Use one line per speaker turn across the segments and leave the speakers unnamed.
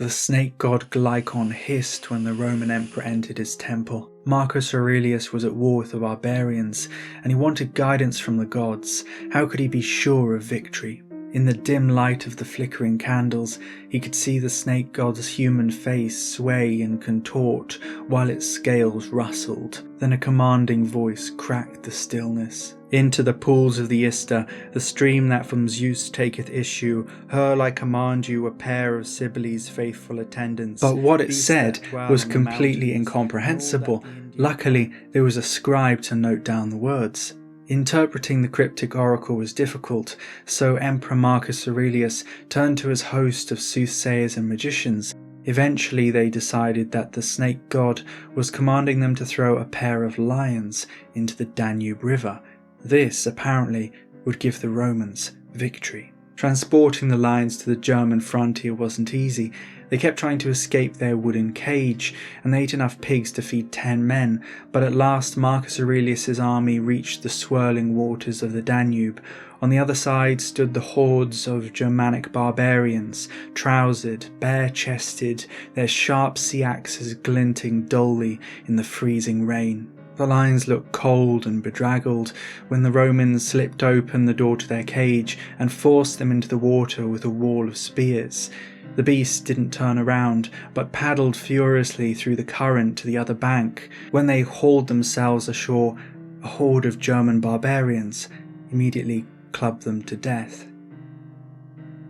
The snake god Glycon hissed when the Roman emperor entered his temple. Marcus Aurelius was at war with the barbarians, and he wanted guidance from the gods. How could he be sure of victory? In the dim light of the flickering candles, he could see the snake god's human face sway and contort while its scales rustled. Then a commanding voice cracked the stillness. Into the pools of the Ister, the stream that from Zeus taketh issue, hurl I command you a pair of Cybele's faithful attendants. But what it said was completely incomprehensible. Luckily, there was a scribe to note down the words. Interpreting the cryptic oracle was difficult, so Emperor Marcus Aurelius turned to his host of soothsayers and magicians. Eventually they decided that the snake god was commanding them to throw a pair of lions into the Danube River. This, apparently, would give the Romans victory. Transporting the lions to the German frontier wasn't easy. They kept trying to escape their wooden cage, and they ate enough pigs to feed 10 men, but at last Marcus Aurelius's army reached the swirling waters of the Danube. On the other side stood the hordes of Germanic barbarians, trousered, bare-chested, their sharp sea axes glinting dully in the freezing rain. The lions looked cold and bedraggled when the Romans slipped open the door to their cage and forced them into the water with a wall of spears. The beasts didn't turn around, but paddled furiously through the current to the other bank. When they hauled themselves ashore, a horde of German barbarians immediately clubbed them to death.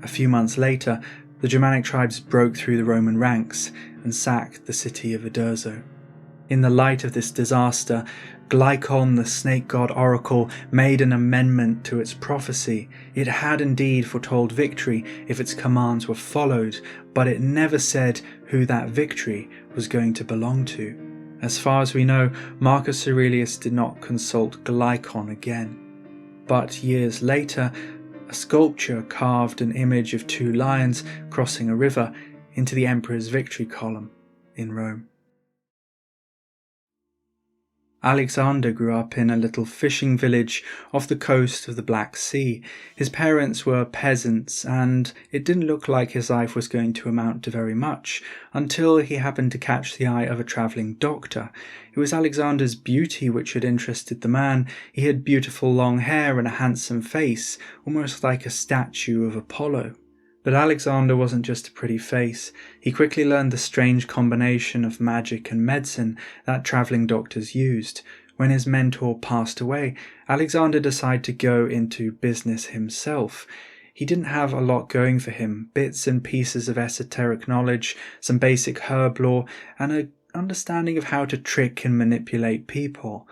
A few months later, the Germanic tribes broke through the Roman ranks and sacked the city of Uderzo. In the light of this disaster, Glycon, the snake god oracle, made an amendment to its prophecy. It had indeed foretold victory if its commands were followed, but it never said who that victory was going to belong to. As far as we know, Marcus Aurelius did not consult Glycon again. But years later, a sculpture carved an image of 2 lions crossing a river into the emperor's victory column in Rome. Alexander grew up in a little fishing village off the coast of the Black Sea. His parents were peasants, and it didn't look like his life was going to amount to very much until he happened to catch the eye of a travelling doctor. It was Alexander's beauty which had interested the man. He had beautiful long hair and a handsome face, almost like a statue of Apollo. But Alexander wasn't just a pretty face. He quickly learned the strange combination of magic and medicine that travelling doctors used. When his mentor passed away, Alexander decided to go into business himself. He didn't have a lot going for him, bits and pieces of esoteric knowledge, some basic herb lore, and an understanding of how to trick and manipulate people.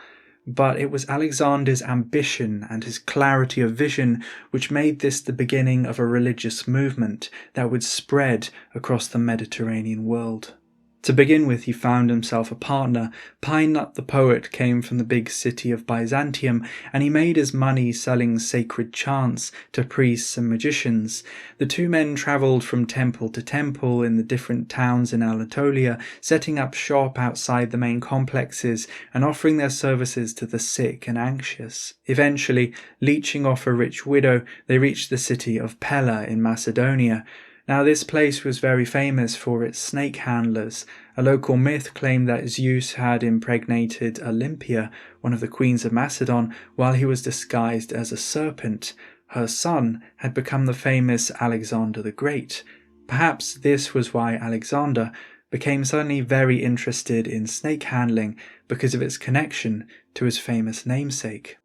But it was Alexander's ambition and his clarity of vision which made this the beginning of a religious movement that would spread across the Mediterranean world. To begin with, he found himself a partner. Pine Nut the poet came from the big city of Byzantium, and he made his money selling sacred chants to priests and magicians. The 2 men travelled from temple to temple in the different towns in Anatolia, setting up shop outside the main complexes and offering their services to the sick and anxious. Eventually, leeching off a rich widow, they reached the city of Pella in Macedonia. Now this place was very famous for its snake handlers. A local myth claimed that Zeus had impregnated Olympia, one of the queens of Macedon, while he was disguised as a serpent. Her son had become the famous Alexander the Great. Perhaps this was why Alexander became suddenly very interested in snake handling because of its connection to his famous namesake.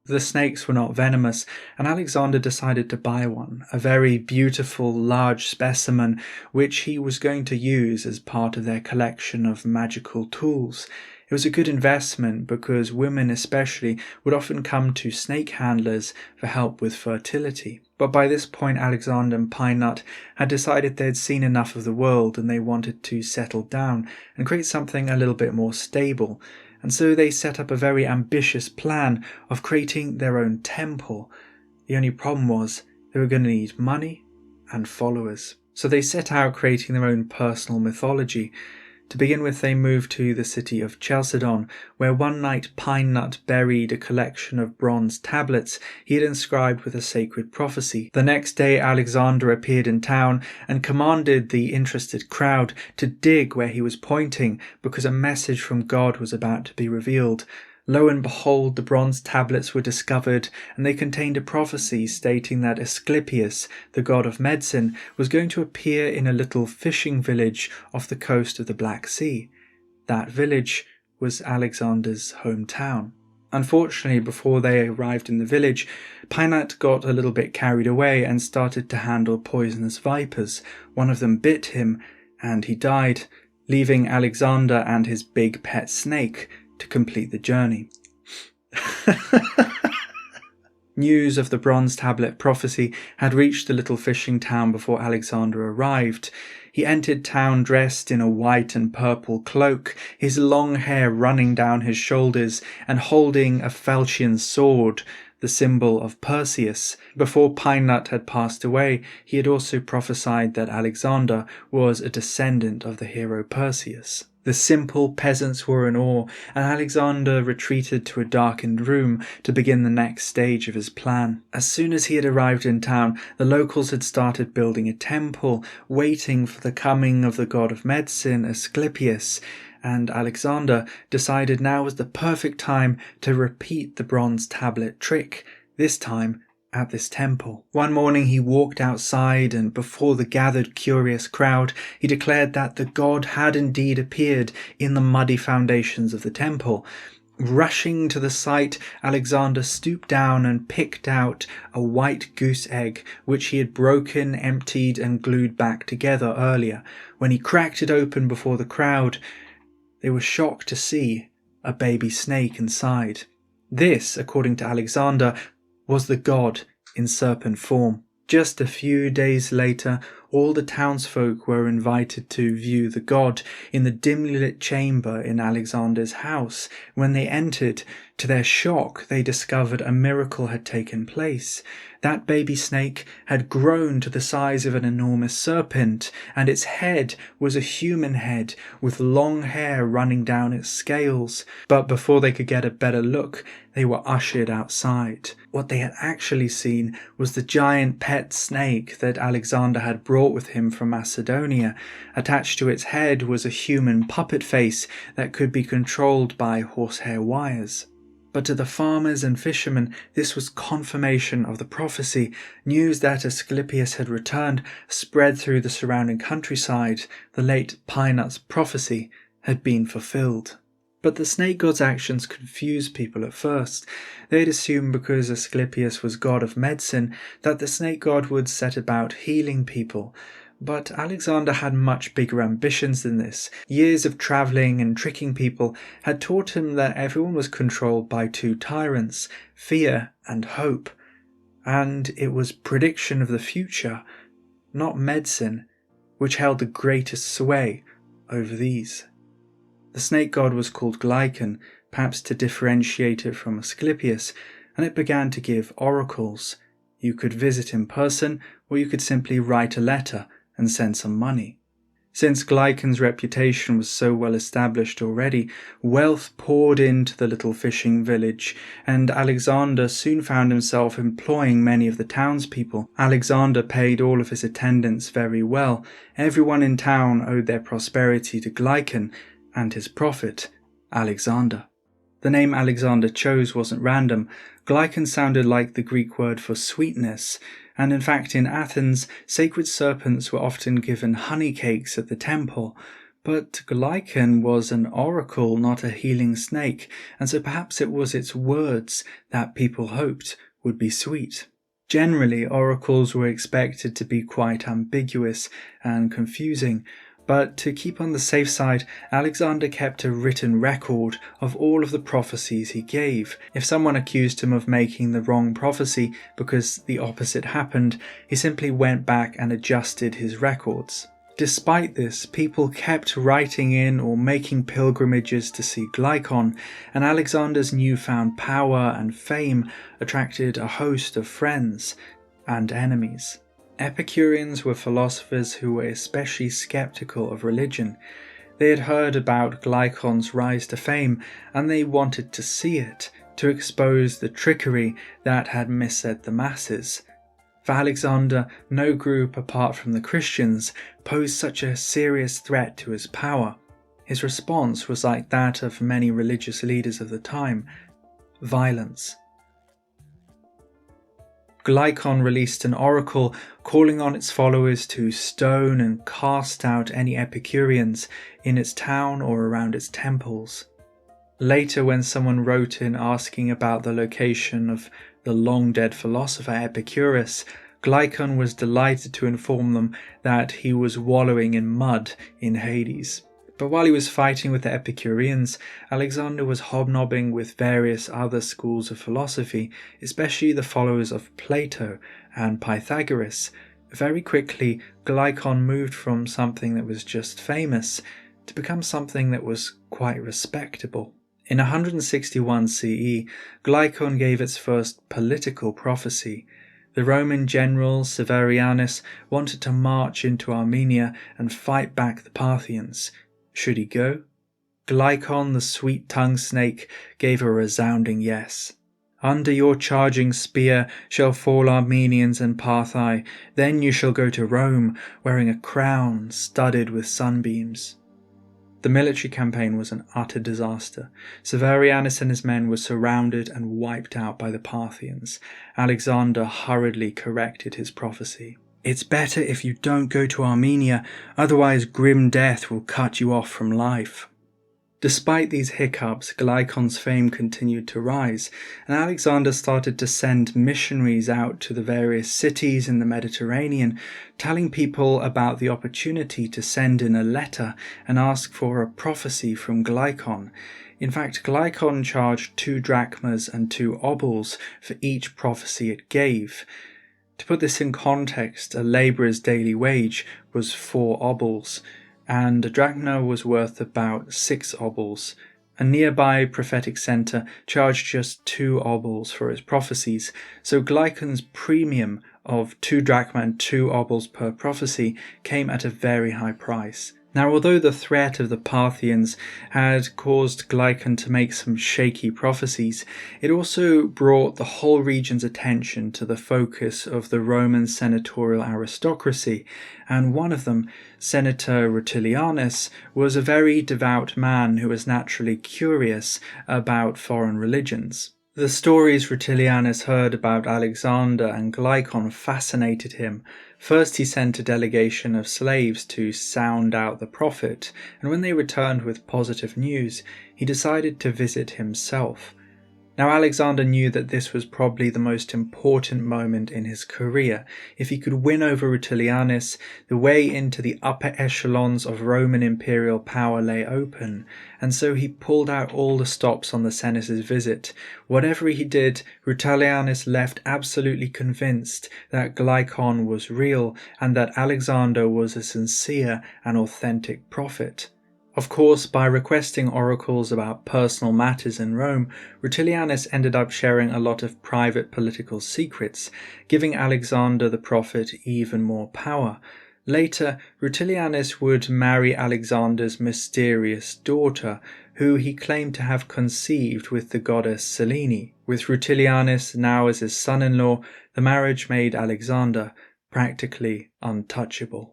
The snakes were not venomous, and Alexander decided to buy one, a very beautiful, large specimen which he was going to use as part of their collection of magical tools. It was a good investment because women especially would often come to snake handlers for help with fertility. But by this point Alexander and Pine Nut had decided they had seen enough of the world and they wanted to settle down and create something a little bit more stable. And so they set up a very ambitious plan of creating their own temple. The only problem was they were going to need money and followers. So they set out creating their own personal mythology. To begin with, they moved to the city of Chalcedon, where one night Pine Nut buried a collection of bronze tablets he had inscribed with a sacred prophecy. The next day, Alexander appeared in town and commanded the interested crowd to dig where he was pointing, because a message from God was about to be revealed. Lo and behold, the bronze tablets were discovered, and they contained a prophecy stating that Asclepius, the god of medicine, was going to appear in a little fishing village off the coast of the Black Sea. That village was Alexander's hometown. Unfortunately, before they arrived in the village, Pine Nut got a little bit carried away and started to handle poisonous vipers. One of them bit him, and he died, leaving Alexander and his big pet snake to complete the journey. News of the bronze tablet prophecy had reached the little fishing town before Alexander arrived. He entered town dressed in a white and purple cloak, his long hair running down his shoulders, and holding a falchion sword, the symbol of Perseus. Before Pine Nut had passed away, he had also prophesied that Alexander was a descendant of the hero Perseus. The simple peasants were in awe, and Alexander retreated to a darkened room to begin the next stage of his plan. As soon as he had arrived in town, the locals had started building a temple, waiting for the coming of the god of medicine, Asclepius, and Alexander decided now was the perfect time to repeat the bronze tablet trick, this time at this temple. One morning he walked outside, and before the gathered curious crowd, he declared that the god had indeed appeared in the muddy foundations of the temple. Rushing to the site, Alexander stooped down and picked out a white goose egg, which he had broken, emptied, and glued back together earlier. When he cracked it open before the crowd, they were shocked to see a baby snake inside. This, according to Alexander, was the god in serpent form. Just a few days later, all the townsfolk were invited to view the god in the dimly lit chamber in Alexander's house. When they entered, to their shock, they discovered a miracle had taken place. That baby snake had grown to the size of an enormous serpent, and its head was a human head with long hair running down its scales. But before they could get a better look, they were ushered outside. What they had actually seen was the giant pet snake that Alexander had brought with him from Macedonia. Attached to its head was a human puppet face that could be controlled by horsehair wires. But to the farmers and fishermen, this was confirmation of the prophecy. News that Asclepius had returned spread through the surrounding countryside. The late Pine Nut's prophecy had been fulfilled. But the snake god's actions confused people at first. They'd assumed because Asclepius was god of medicine that the snake god would set about healing people. But Alexander had much bigger ambitions than this. Years of travelling and tricking people had taught him that everyone was controlled by two tyrants, fear and hope. And it was prediction of the future, not medicine, which held the greatest sway over these. The snake god was called Glycon, perhaps to differentiate it from Asclepius, and it began to give oracles. You could visit in person, or you could simply write a letter and send some money. Since Glycon's reputation was so well established already, wealth poured into the little fishing village, and Alexander soon found himself employing many of the townspeople. Alexander paid all of his attendants very well. Everyone in town owed their prosperity to Glycon and his prophet, Alexander. The name Alexander chose wasn't random. Glycon sounded like the Greek word for sweetness, and in fact in Athens, sacred serpents were often given honey cakes at the temple. But Glycon was an oracle, not a healing snake, and so perhaps it was its words that people hoped would be sweet. Generally, oracles were expected to be quite ambiguous and confusing, but to keep on the safe side, Alexander kept a written record of all of the prophecies he gave. If someone accused him of making the wrong prophecy because the opposite happened, he simply went back and adjusted his records. Despite this, people kept writing in or making pilgrimages to see Glycon, and Alexander's newfound power and fame attracted a host of friends and enemies. Epicureans were philosophers who were especially skeptical of religion. They had heard about Glycon's rise to fame, and they wanted to see it, to expose the trickery that had misled the masses. For Alexander, no group apart from the Christians posed such a serious threat to his power. His response was like that of many religious leaders of the time: violence. Glycon released an oracle calling on its followers to stone and cast out any Epicureans in its town or around its temples. Later, when someone wrote in asking about the location of the long-dead philosopher Epicurus, Glycon was delighted to inform them that he was wallowing in mud in Hades. But while he was fighting with the Epicureans, Alexander was hobnobbing with various other schools of philosophy, especially the followers of Plato and Pythagoras. Very quickly, Glycon moved from something that was just famous to become something that was quite respectable. In 161 CE, Glycon gave its first political prophecy. The Roman general Severianus wanted to march into Armenia and fight back the Parthians. Should he go? Glycon, the sweet-tongued snake, gave a resounding yes. Under your charging spear shall fall Armenians and Parthii, then you shall go to Rome, wearing a crown studded with sunbeams. The military campaign was an utter disaster. Severianus and his men were surrounded and wiped out by the Parthians. Alexander hurriedly corrected his prophecy. It's better if you don't go to Armenia, otherwise grim death will cut you off from life. Despite these hiccups, Glycon's fame continued to rise, and Alexander started to send missionaries out to the various cities in the Mediterranean, telling people about the opportunity to send in a letter and ask for a prophecy from Glycon. In fact, Glycon charged 2 drachmas and 2 obols for each prophecy it gave. To put this in context, a labourer's daily wage was 4 obols, and a drachma was worth about 6 obols. A nearby prophetic centre charged just 2 obols for its prophecies, so Glycon's premium of 2 drachma and 2 obols per prophecy came at a very high price. Now, although the threat of the Parthians had caused Glycon to make some shaky prophecies, it also brought the whole region's attention to the focus of the Roman senatorial aristocracy, and one of them, Senator Rutilianus, was a very devout man who was naturally curious about foreign religions. The stories Rutilianus heard about Alexander and Glycon fascinated him. First, he sent a delegation of slaves to sound out the prophet, and when they returned with positive news, he decided to visit himself. Now, Alexander knew that this was probably the most important moment in his career. If he could win over Rutilianus, the way into the upper echelons of Roman imperial power lay open, and so he pulled out all the stops on the senator's visit. Whatever he did, Rutilianus left absolutely convinced that Glycon was real and that Alexander was a sincere and authentic prophet. Of course, by requesting oracles about personal matters in Rome, Rutilianus ended up sharing a lot of private political secrets, giving Alexander the prophet even more power. Later, Rutilianus would marry Alexander's mysterious daughter, who he claimed to have conceived with the goddess Selene. With Rutilianus now as his son-in-law, the marriage made Alexander practically untouchable.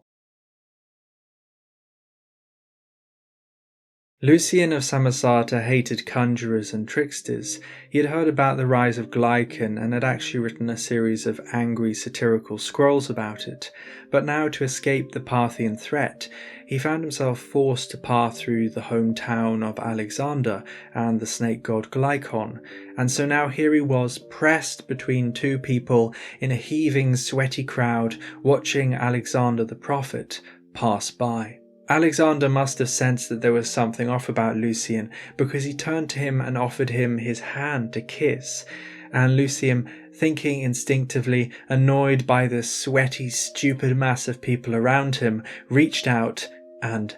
Lucian of Samoata hated conjurers and tricksters. He had heard about the rise of Glycon and had actually written a series of angry satirical scrolls about it. But now, to escape the Parthian threat, he found himself forced to pass through the hometown of Alexander and the snake god Glycon, and so now here he was, pressed between 2 people in a heaving, sweaty crowd, watching Alexander the prophet pass by. Alexander must have sensed that there was something off about Lucian, because he turned to him and offered him his hand to kiss, and Lucian, thinking instinctively, annoyed by the sweaty, stupid mass of people around him, reached out and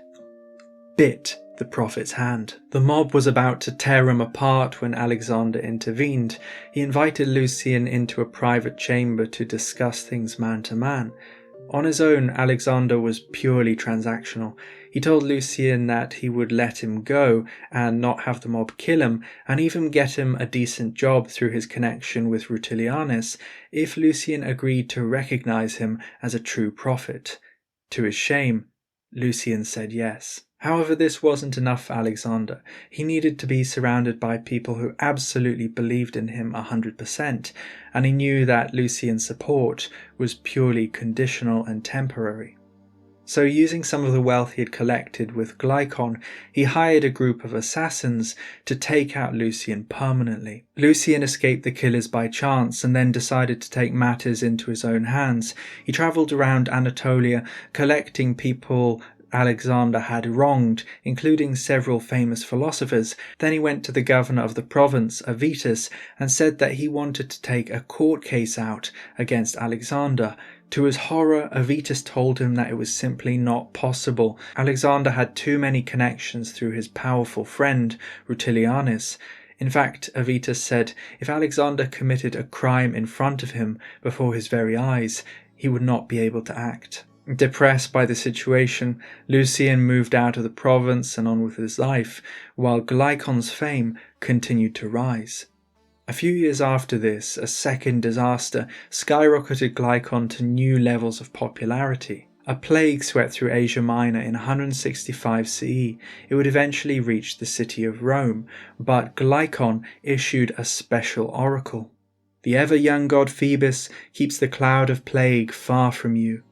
bit the prophet's hand. The mob was about to tear him apart when Alexander intervened. He invited Lucian into a private chamber to discuss things man to man. On his own, Alexander was purely transactional. He told Lucian that he would let him go and not have the mob kill him, and even get him a decent job through his connection with Rutilianus if Lucian agreed to recognize him as a true prophet. To his shame, Lucian said yes. However, this wasn't enough for Alexander. He needed to be surrounded by people who absolutely believed in him 100%, and he knew that Lucian's support was purely conditional and temporary. So, using some of the wealth he had collected with Glycon, he hired a group of assassins to take out Lucian permanently. Lucian escaped the killers by chance and then decided to take matters into his own hands. He travelled around Anatolia, collecting people Alexander had wronged, including several famous philosophers. Then he went to the governor of the province, Avitus, and said that he wanted to take a court case out against Alexander. To his horror, Avitus told him that it was simply not possible. Alexander had too many connections through his powerful friend, Rutilianus. In fact, Avitus said if Alexander committed a crime in front of him before his very eyes, he would not be able to act. Depressed by the situation, Lucian moved out of the province and on with his life, while Glycon's fame continued to rise. A few years after this, a second disaster skyrocketed Glycon to new levels of popularity. A plague swept through Asia Minor in 165 CE. It would eventually reach the city of Rome, but Glycon issued a special oracle. The ever-young god Phoebus keeps the cloud of plague far from you.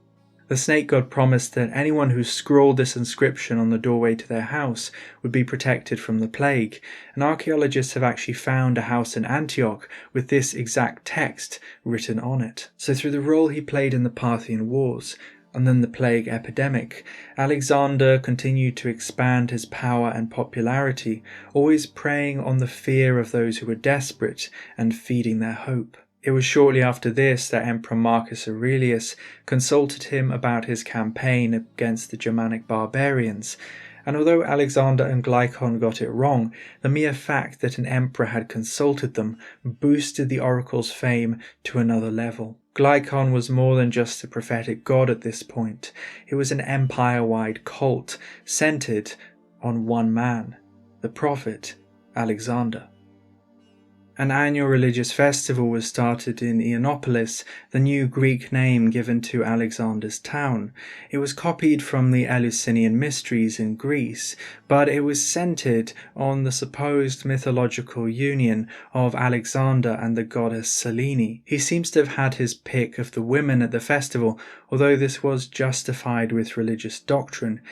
The snake god promised that anyone who scrawled this inscription on the doorway to their house would be protected from the plague, and archaeologists have actually found a house in Antioch with this exact text written on it. So through the role he played in the Parthian Wars, and then the plague epidemic, Alexander continued to expand his power and popularity, always preying on the fear of those who were desperate and feeding their hope. It was shortly after this that Emperor Marcus Aurelius consulted him about his campaign against the Germanic barbarians, and although Alexander and Glycon got it wrong, the mere fact that an emperor had consulted them boosted the oracle's fame to another level. Glycon was more than just a prophetic god at this point. It was an empire-wide cult centered on one man, the prophet Alexander. An annual religious festival was started in Ionopolis, the new Greek name given to Alexander's town. It was copied from the Eleusinian Mysteries in Greece, but it was centered on the supposed mythological union of Alexander and the goddess Selene. He seems to have had his pick of the women at the festival, although this was justified with religious doctrine.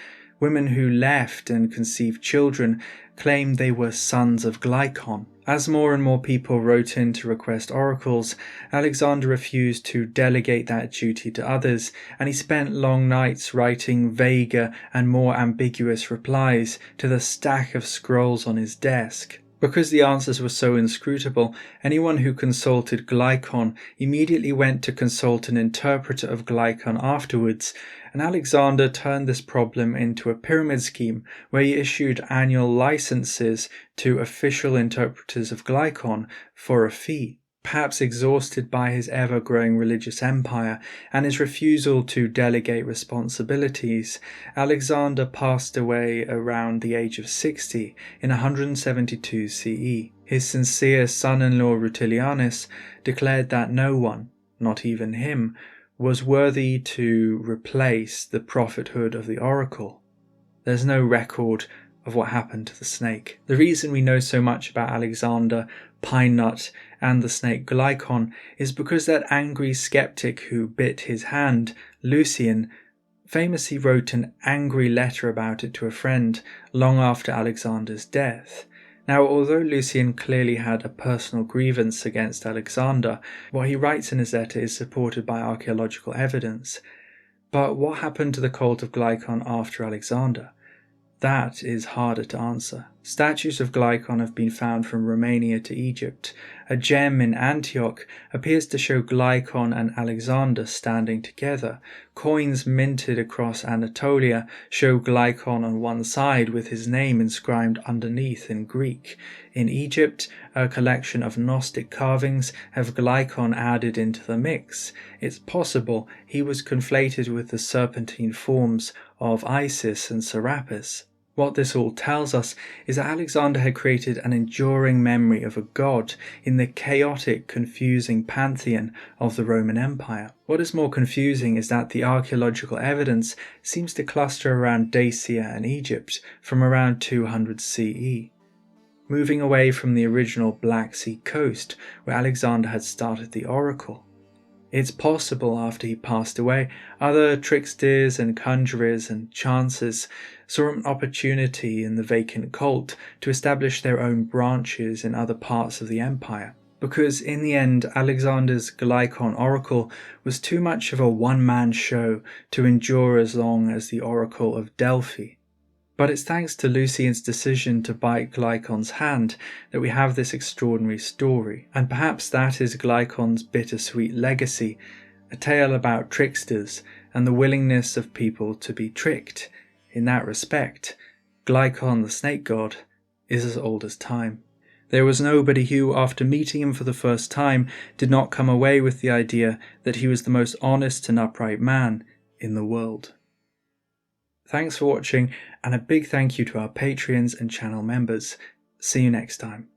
Women who left and conceived children claimed they were sons of Glycon. As more and more people wrote in to request oracles, Alexander refused to delegate that duty to others, and he spent long nights writing vaguer and more ambiguous replies to the stack of scrolls on his desk. Because the answers were so inscrutable, anyone who consulted Glycon immediately went to consult an interpreter of Glycon afterwards, and Alexander turned this problem into a pyramid scheme where he issued annual licenses to official interpreters of Glycon for a fee. Perhaps exhausted by his ever-growing religious empire and his refusal to delegate responsibilities, Alexander passed away around the age of 60 in 172 CE. His sincere son-in-law Rutilianus declared that no one, not even him, was worthy to replace the prophethood of the oracle. There's no record of what happened to the snake. The reason we know so much about Alexander, Pine Nut, and the snake Glycon is because that angry skeptic who bit his hand, Lucian, famously wrote an angry letter about it to a friend long after Alexander's death. Now, although Lucian clearly had a personal grievance against Alexander, what he writes in his letter is supported by archaeological evidence. But what happened to the cult of Glycon after Alexander? That is harder to answer. Statues of Glycon have been found from Romania to Egypt. A gem in Antioch appears to show Glycon and Alexander standing together. Coins minted across Anatolia show Glycon on one side with his name inscribed underneath in Greek. In Egypt, a collection of Gnostic carvings have Glycon added into the mix. It's possible he was conflated with the serpentine forms of Isis and Serapis. What this all tells us is that Alexander had created an enduring memory of a god in the chaotic, confusing pantheon of the Roman Empire. What is more confusing is that the archaeological evidence seems to cluster around Dacia and Egypt from around 200 CE. Moving away from the original Black Sea coast where Alexander had started the oracle. It's possible after he passed away, other tricksters and conjurers and chancers saw an opportunity in the vacant cult to establish their own branches in other parts of the empire. Because in the end, Alexander's Glycon Oracle was too much of a one-man show to endure as long as the Oracle of Delphi. But it's thanks to Lucian's decision to bite Glycon's hand that we have this extraordinary story, and perhaps that is Glycon's bittersweet legacy, a tale about tricksters and the willingness of people to be tricked. In that respect, Glycon the snake god is as old as time. There was nobody who, after meeting him for the first time, did not come away with the idea that he was the most honest and upright man in the world. Thanks for watching, and a big thank you to our Patreons and channel members. See you next time.